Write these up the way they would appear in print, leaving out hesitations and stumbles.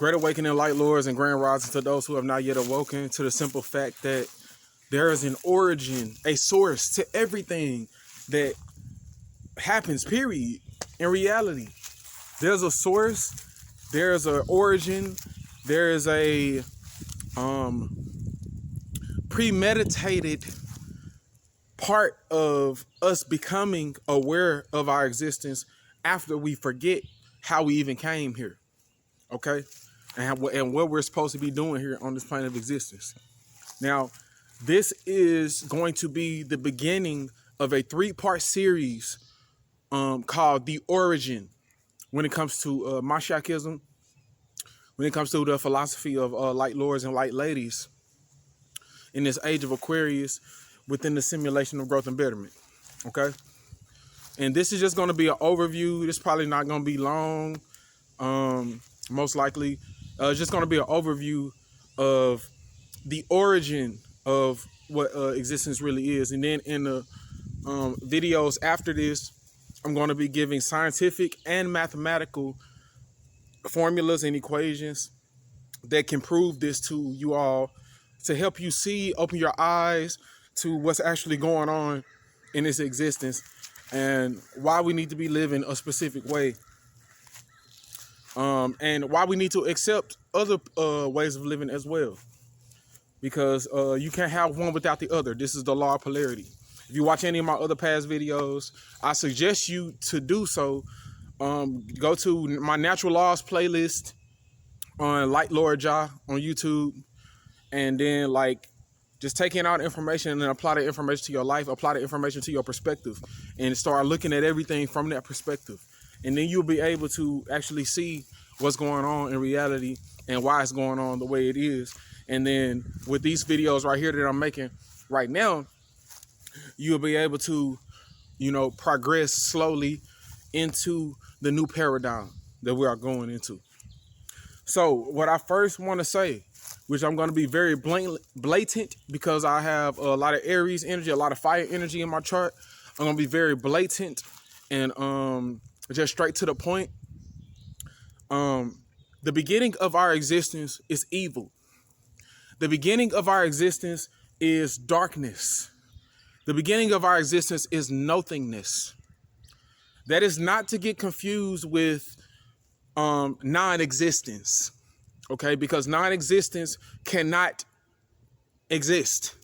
Great awakening, light lords, and grand rising to those who have not yet awoken to the simple fact that there is an origin, a source to everything that happens, period. In reality, there's a source, there's an origin, there is a premeditated part of us becoming aware of our existence after we forget how we even came here, okay? And what we're supposed to be doing here on this plane of existence. Now, this is going to be the beginning of a 3-part series called The Origin when it comes to Mashiachism, when it comes to the philosophy of light lords and light ladies in this age of Aquarius within the simulation of growth and betterment, okay? And this is just going to be an overview. This is probably not going to be long, most likely. It's just going to be an overview of the origin of what existence really is. And then in the videos after this, I'm going to be giving scientific and mathematical formulas and equations that can prove this to you all, to help you see, open your eyes to what's actually going on in this existence and why we need to be living a specific way. And why we need to accept other ways of living as well. Because you can't have one without the other. This is the law of polarity. If you watch any of my other past videos, I suggest you to do so. Go to my Natural Laws playlist on LightLordsRise on YouTube. And then just take in all the information and then apply the information to your life, apply the information to your perspective, and start looking at everything from that perspective. And then you'll be able to actually see what's going on in reality and why it's going on the way it is. And then with these videos right here that I'm making right now, you'll be able to, progress slowly into the new paradigm that we are going into. So what I first want to say, which I'm going to be very blatant because I have a lot of Aries energy, a lot of fire energy in my chart. I'm going to be very blatant and just straight to the point. The beginning of our existence is evil. The beginning of our existence is darkness. The beginning of our existence is nothingness. That is not to get confused with non-existence, okay? Because non-existence cannot exist,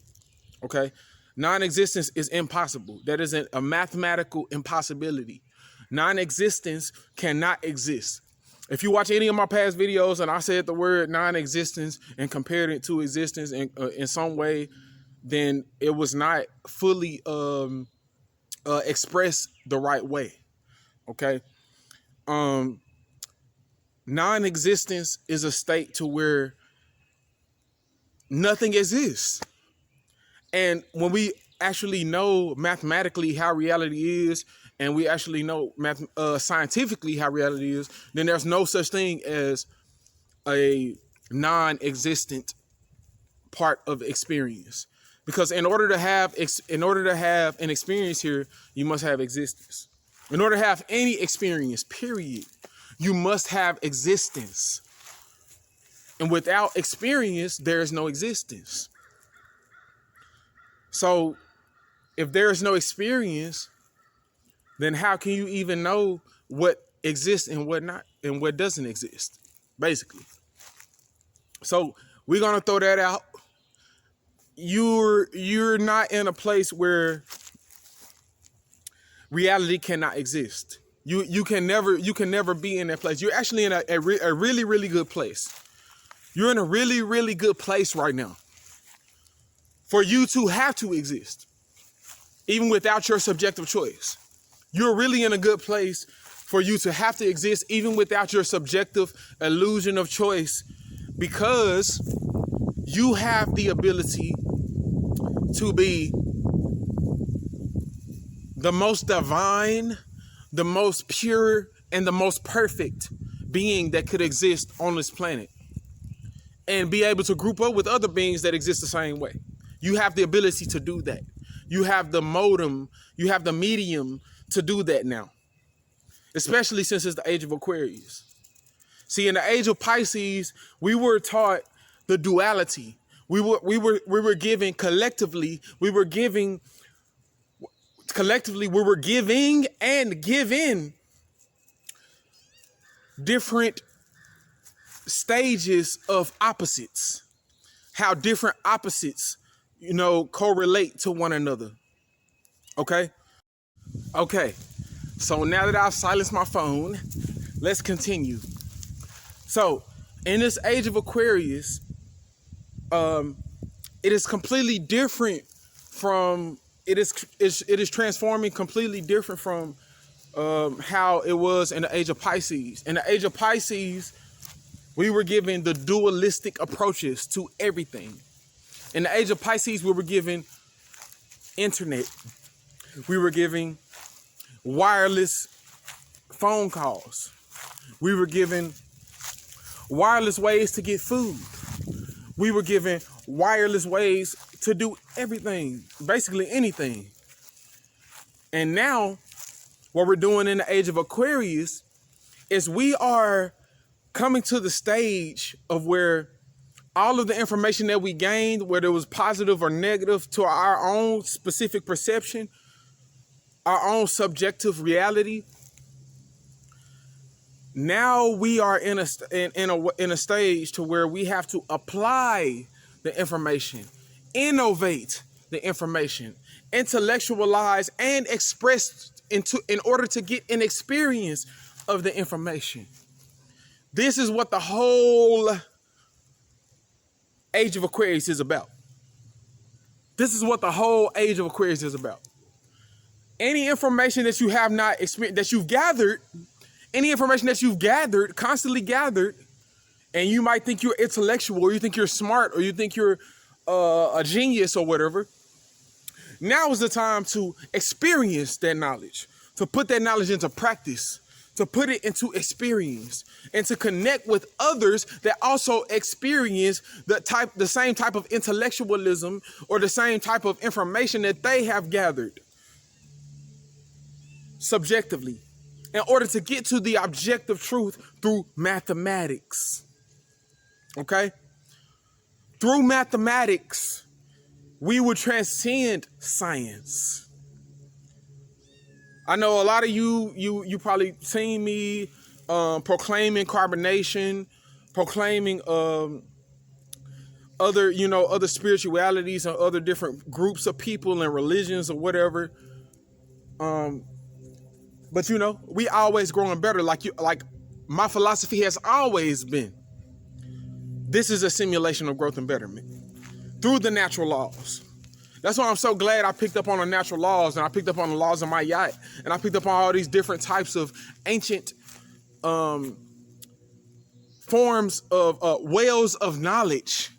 okay? Non-existence is impossible. That is a mathematical impossibility. Non-existence cannot exist. If you watch any of my past videos and I said the word non-existence and compared it to existence in some way, then it was not fully expressed the right way, okay? Non-existence is a state to where nothing exists. And when we actually know mathematically how reality is, and we actually know scientifically how reality is, then there's no such thing as a non-existent part of experience. Because in order to have an experience here, you must have existence. In order to have any experience, period, you must have existence. And without experience, there is no existence. So if there is no experience, then how can you even know what exists and what not, and what doesn't exist, basically? So we're gonna throw that out. You're not in a place where reality cannot exist. You can never be in that place. You're actually in a really, really good place. You're in a really, really good place right now for you to have to exist, even without your subjective choice. You're really in a good place for you to have to exist even without your subjective illusion of choice, because you have the ability to be the most divine, the most pure, and the most perfect being that could exist on this planet, and be able to group up with other beings that exist the same way. You have the ability to do that. You have the modem, you have the medium to do that now, especially since it's the age of Aquarius. See, in the age of Pisces, we were taught the duality. We were given collectively. We were giving collectively. We were giving and given different stages of opposites. How different opposites, correlate to one another. Okay. Okay. So now that I've silenced my phone, let's continue. So in this age of Aquarius, it is completely different from it is transforming completely different from how it was in the age of Pisces. In the age of Pisces, we were given the dualistic approaches to everything. In the age of Pisces, we were given internet. We were given wireless phone calls. We were given wireless ways to get food. We were given wireless ways to do everything, basically anything. And now, what we're doing in the age of Aquarius is we are coming to the stage of where all of the information that we gained, whether it was positive or negative to our own specific perception, our own subjective reality, now we are in a stage to where we have to apply the information, innovate the information, intellectualize and express in order to get an experience of the information. This is what the whole age of Aquarius is about. This is what the whole age of Aquarius is about. Any information that you have not experienced, that you've gathered, any information that you've gathered, constantly gathered, and you might think you're intellectual, or you think you're smart, or you think you're a genius or whatever. Now is the time to experience that knowledge, to put that knowledge into practice, to put it into experience, and to connect with others that also experience the same type of intellectualism or the same type of information that they have gathered subjectively, in order to get to the objective truth through mathematics. Okay? Through mathematics, we will transcend science. I know a lot of you probably seen me proclaiming carbonation, proclaiming other spiritualities and other different groups of people and religions or whatever. But we always growing better. Like my philosophy has always been, this is a simulation of growth and betterment through the natural laws. That's why I'm so glad I picked up on the natural laws, and I picked up on the laws of my yacht, and I picked up on all these different types of ancient forms of wells of knowledge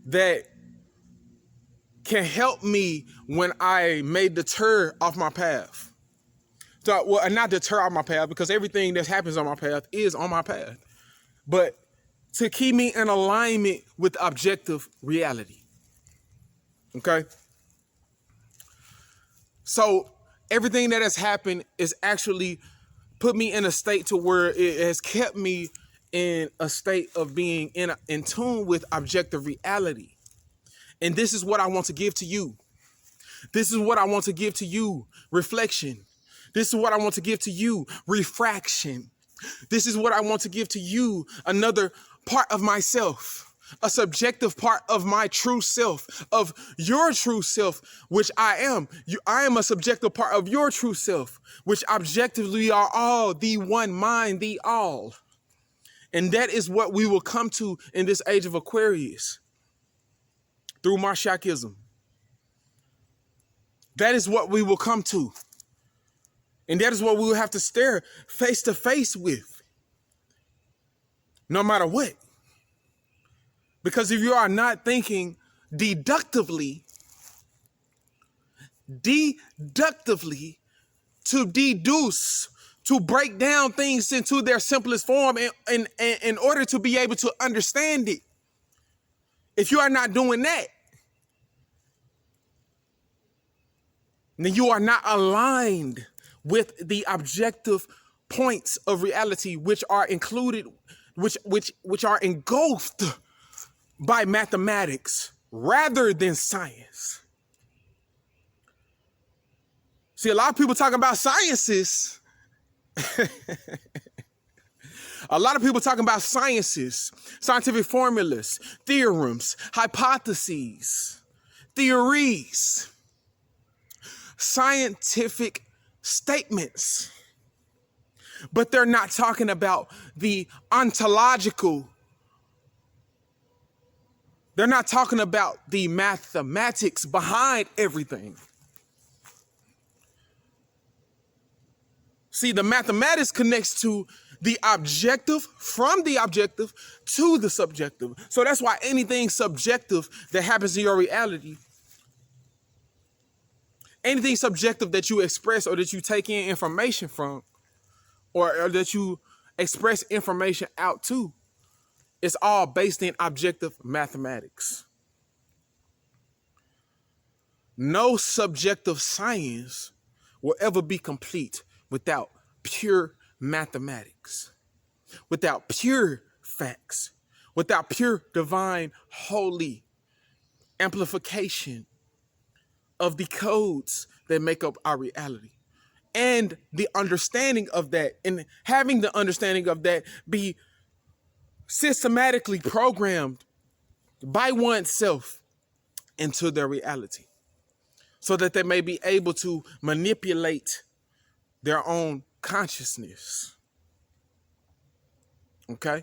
that can help me when I may deter off my path. So, well, not deter off my path, because everything that happens on my path is on my path, but to keep me in alignment with objective reality. Okay? So everything that has happened is actually put me in a state to where it has kept me in a state of being in tune with objective reality. And this is what I want to give to you. This is what I want to give to you, reflection. This is what I want to give to you, refraction. This is what I want to give to you, another part of myself, a subjective part of my true self, of your true self, which I am. I am a subjective part of your true self, which objectively are all the one mind, the all. And that is what we will come to in this age of Aquarius through Marshakism. That is what we will come to. And that is what we will have to stare face to face with, no matter what. Because if you are not thinking deductively to deduce, to break down things into their simplest form in order to be able to understand it, if you are not doing that, then you are not aligned with the objective points of reality which are included, which are engulfed by mathematics rather than science. See, a lot of people talking about sciences. A lot of people talking about sciences, scientific formulas, theorems, hypotheses, theories, scientific statements. But they're not talking about the ontological. They're not talking about the mathematics behind everything. See, the mathematics connects to the objective, from the objective to the subjective. So that's why anything subjective that happens in your reality, anything subjective that you express or that you take in information from, or that you express information out to, it's all based in objective mathematics. No subjective science will ever be complete without pure mathematics, without pure facts, without pure divine holy amplification of the codes that make up our reality. And the understanding of that, and having the understanding of that be systematically programmed by oneself into their reality, so that they may be able to manipulate their own consciousness. Okay?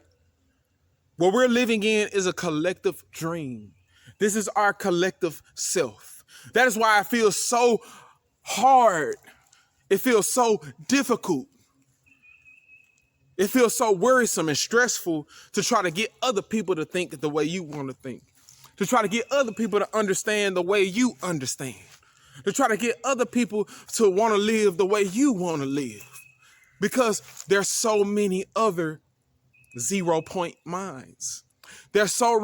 What we're living in is a collective dream. This is our collective self. That is why it feels so hard. It feels so difficult. It feels so worrisome and stressful to try to get other people to think the way you want to think, to try to get other people to understand the way you understand, to try to get other people to want to live the way you want to live, because there's so many other 0 point minds. There's so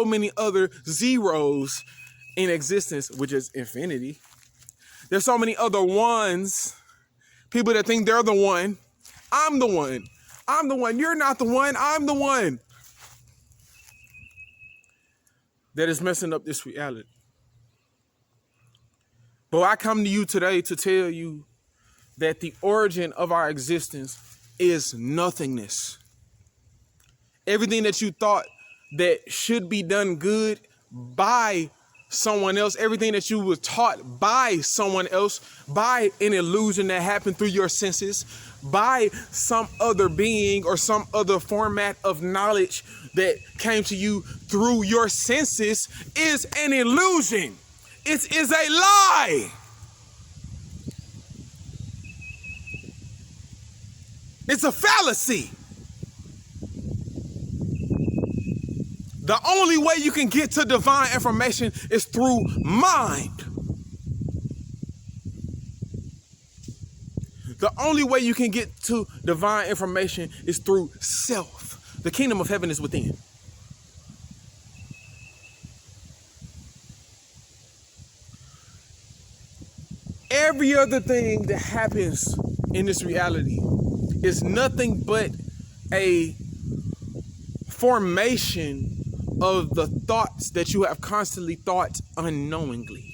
many other zeros in existence, which is infinity. There's so many other ones, people that think they're the one. I'm the one. I'm the one. You're not the one. I'm the one. That is messing up this reality. But I come to you today to tell you that the origin of our existence is nothingness. Everything that you thought that should be done good by someone else, everything that you were taught by someone else, by an illusion that happened through your senses, by some other being or some other format of knowledge that came to you through your senses, is an illusion. It is a lie. It's a fallacy. The only way you can get to divine information is through mind. The only way you can get to divine information is through self. The kingdom of heaven is within. Every other thing that happens in this reality is nothing but a formation of the thoughts that you have constantly thought unknowingly.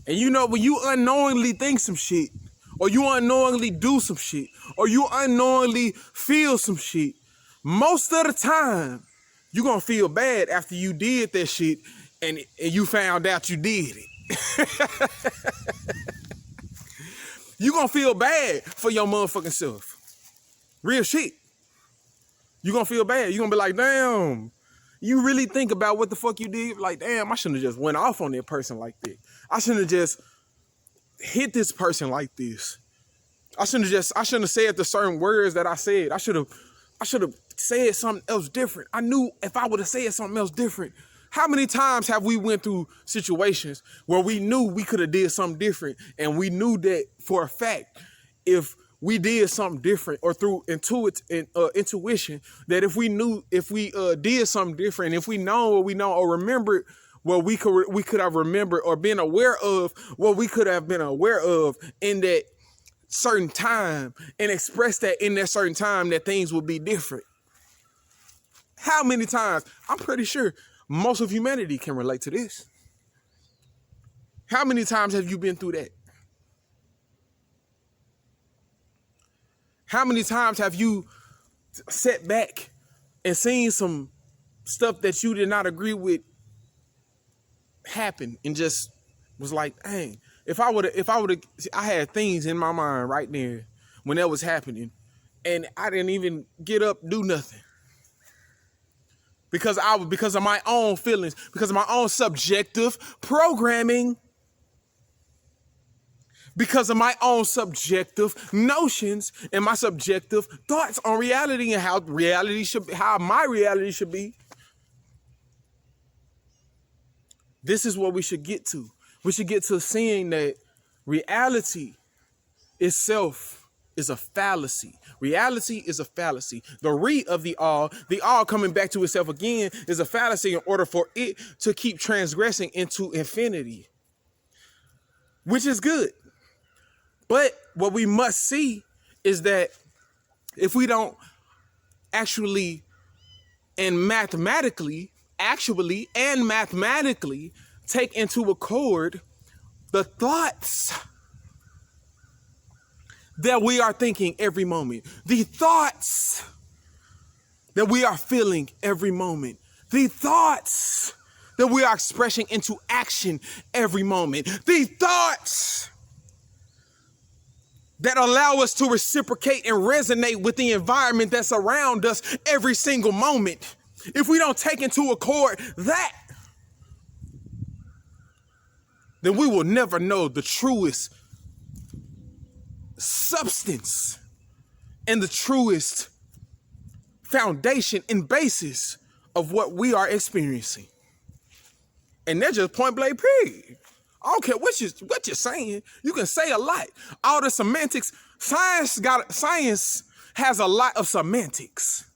And you know, when you unknowingly think some shit, or you unknowingly do some shit, or you unknowingly feel some shit, most of the time, you're gonna feel bad after you did that shit and you found out you did it. You're gonna feel bad for your motherfucking self. Real shit. You're gonna feel bad. You're gonna be like, damn, you really think about what the fuck you did? Like, damn, I shouldn't have just went off on that person like that. I shouldn't have just hit this person like this. I shouldn't have said the certain words that I said. I should have said something else different. I knew if I would have said something else different. How many times have we went through situations where we knew we could have did something different, and we knew that for a fact, if we did something different, or through intuition, that if we did something different, if we know what we know, or remembered what we could have remembered, or been aware of what we could have been aware of in that certain time and express that in that certain time that things will be different. How many times? I'm pretty sure most of humanity can relate to this. How many times have you been through that? How many times have you sat back and seen some stuff that you did not agree with happen and just was like, dang, I had things in my mind right there when that was happening and I didn't even get up, do nothing. Because of my own feelings, because of my own subjective programming, because of my own subjective notions and my subjective thoughts on reality and how my reality should be. This is what we should get to. We should get to seeing that reality itself is a fallacy. Reality is a fallacy. The of the all coming back to itself again is a fallacy in order for it to keep transgressing into infinity, which is good. But what we must see is that if we don't actually and mathematically take into accord the thoughts that we are thinking every moment, the thoughts that we are feeling every moment, the thoughts that we are expressing into action every moment, the thoughts that allow us to reciprocate and resonate with the environment that's around us every single moment. If we don't take into accord that, then we will never know the truest substance and the truest foundation and basis of what we are experiencing. And that's just point blank period. I don't care what you're saying. You can say a lot. All the semantics, science has a lot of semantics.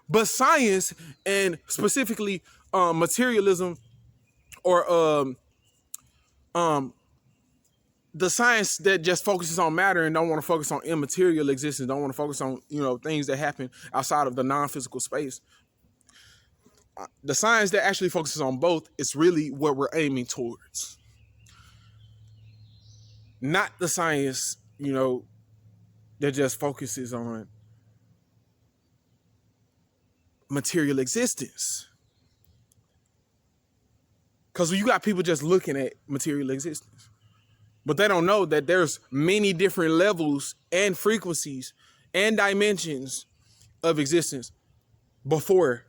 But science, and specifically materialism, or the science that just focuses on matter and don't want to focus on immaterial existence, don't want to focus on, things that happen outside of the non-physical space. The science that actually focuses on both is really what we're aiming towards. Not the science, that just focuses on material existence. Because you got people just looking at material existence, but they don't know that there's many different levels and frequencies and dimensions of existence before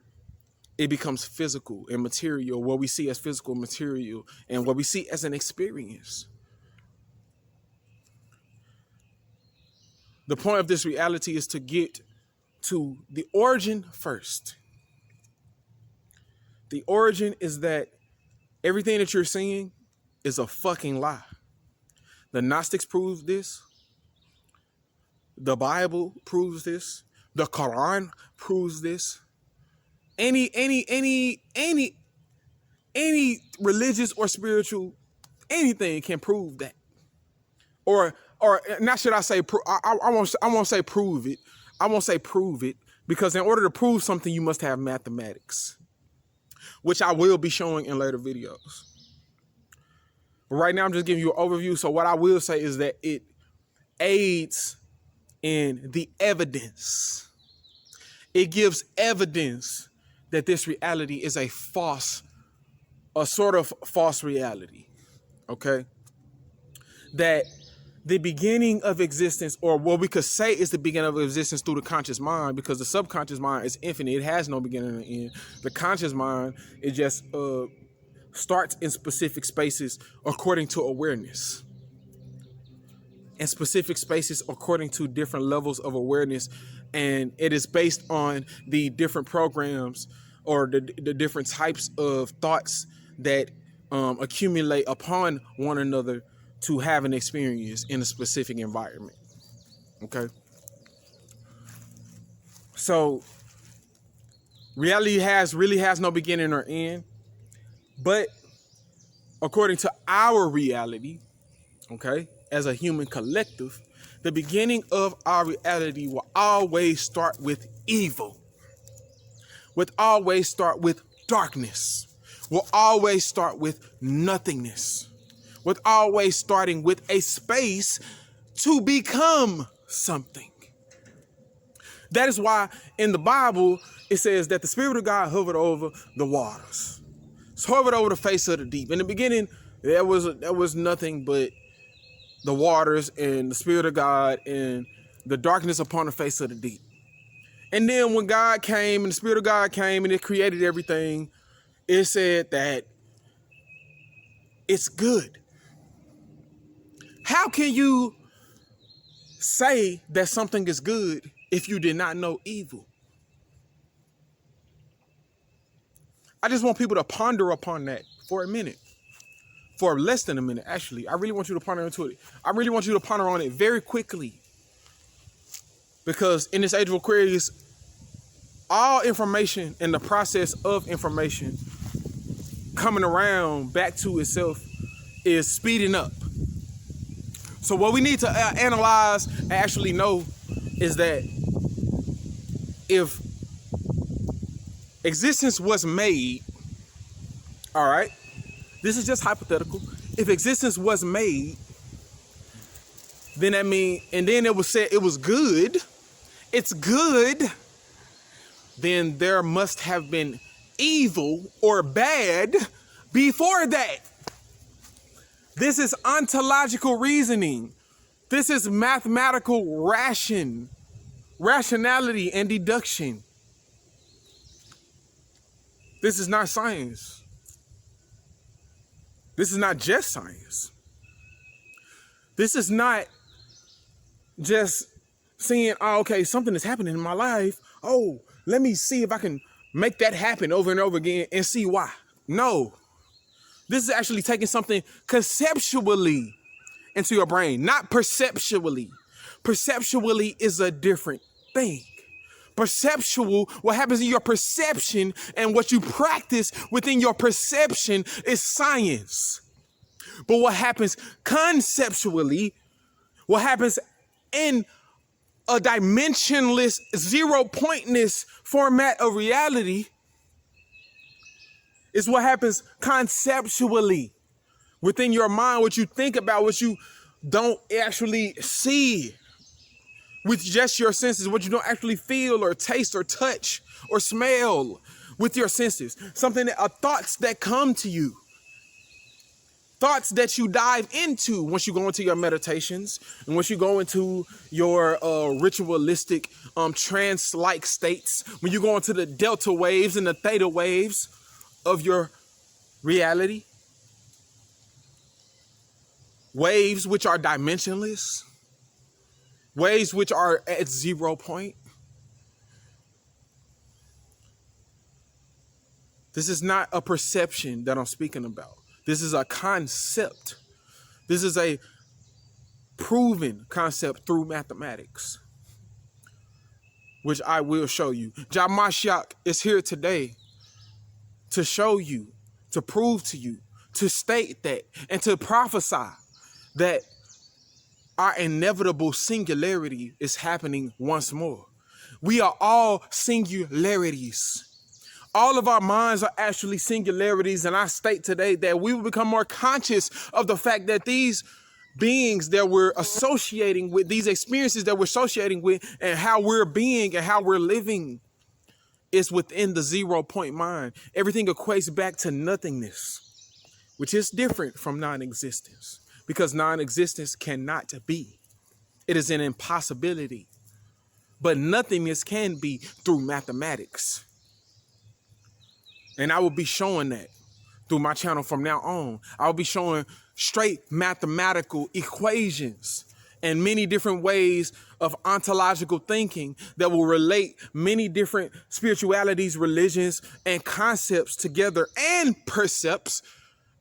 it becomes physical and material, what we see as physical material and what we see as an experience. The point of this reality is to get to the origin first. The origin is that everything that you're seeing is a fucking lie. The Gnostics prove this. The Bible proves this. The Quran proves this. Any religious or spiritual anything can prove that. Or not should I say, I won't say prove it. I won't say prove it, because in order to prove something, you must have mathematics, which I will be showing in later videos. But right now, I'm just giving you an overview. So what I will say is that it aids in the evidence. It gives evidence that this reality is a sort of false reality, okay? That the beginning of existence, or what we could say is the beginning of existence through the conscious mind, because the subconscious mind is infinite. It has no beginning or end. The conscious mind, it just starts in specific spaces according to awareness. And specific spaces according to different levels of awareness. And it is based on the different programs or the different types of thoughts that accumulate upon one another to have an experience in a specific environment. Okay? So reality really has no beginning or end. But according to our reality, okay, as a human collective, The beginning of our reality will always start with evil, will always start with darkness, will always start with nothingness, with always starting with a space to become something. That is why in the Bible, it says that the Spirit of God hovered over the waters. It's hovered over the face of the deep. In the beginning, there was nothing but the waters and the Spirit of God and the darkness upon the face of the deep. And then when God came and the Spirit of God came and it created everything, it said that it's good. How can you say that something is good if you did not know evil? I just want people to ponder upon that for a minute. For less than a minute, actually. I really want you to ponder into it. I really want you to ponder on it very quickly. Because in this age of Aquarius, all information and the process of information coming around back to itself is speeding up. So what we need to analyze and actually know is that if existence was made, all right, this is just hypothetical. If existence was made, then that means, and then it was said it was good, it's good, then there must have been evil or bad before that. This is ontological reasoning. This is mathematical rationality and deduction. This is not science. This is not just science. This is not just saying, oh, okay, something is happening in my life. Oh, let me see if I can make that happen over and over again and see why. No. This is actually taking something conceptually into your brain, not perceptually. Perceptually is a different thing. Perceptual, what happens in your perception and what you practice within your perception is science. But what happens conceptually, what happens in a dimensionless, zero-pointness format of reality is what happens conceptually within your mind, what you think about, what you don't actually see with just your senses, what you don't actually feel or taste or touch or smell with your senses. Something that are thoughts that come to you. Thoughts that you dive into once you go into your meditations and once you go into your ritualistic trance-like states, when you go into the delta waves and the theta waves of your reality. Waves which are dimensionless. Waves which are at 0 point. This is not a perception that I'm speaking about. This is a concept. This is a proven concept through mathematics, which I will show you. Jah Mashiach is here today to show you, to prove to you, to state that, and to prophesy that our inevitable singularity is happening once more. We are all singularities. All of our minds are actually singularities, and I state today that we will become more conscious of the fact that these beings that we're associating with, these experiences that we're associating with, and how we're being and how we're living is within the 0 point mind. Everything equates back to nothingness, which is different from non-existence, because non-existence cannot be. It is an impossibility. But nothingness can be through mathematics. And I will be showing that through my channel from now on. I'll be showing straight mathematical equations and many different ways of ontological thinking that will relate many different spiritualities, religions, and concepts together, and percepts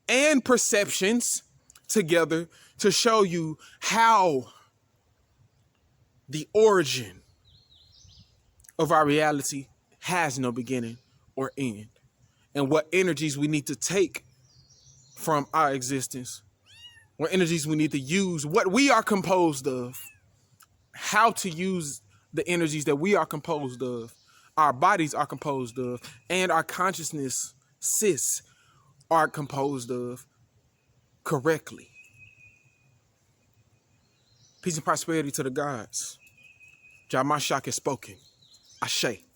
and perceptions together to show you how the origin of our reality has no beginning or end, and what energies we need to take from our existence, what energies we need to use, what we are composed of, how to use the energies that we are composed of, our bodies are composed of, and our consciousness are composed of correctly. Peace and prosperity to the gods. Jah Mashak has spoken. Ashe.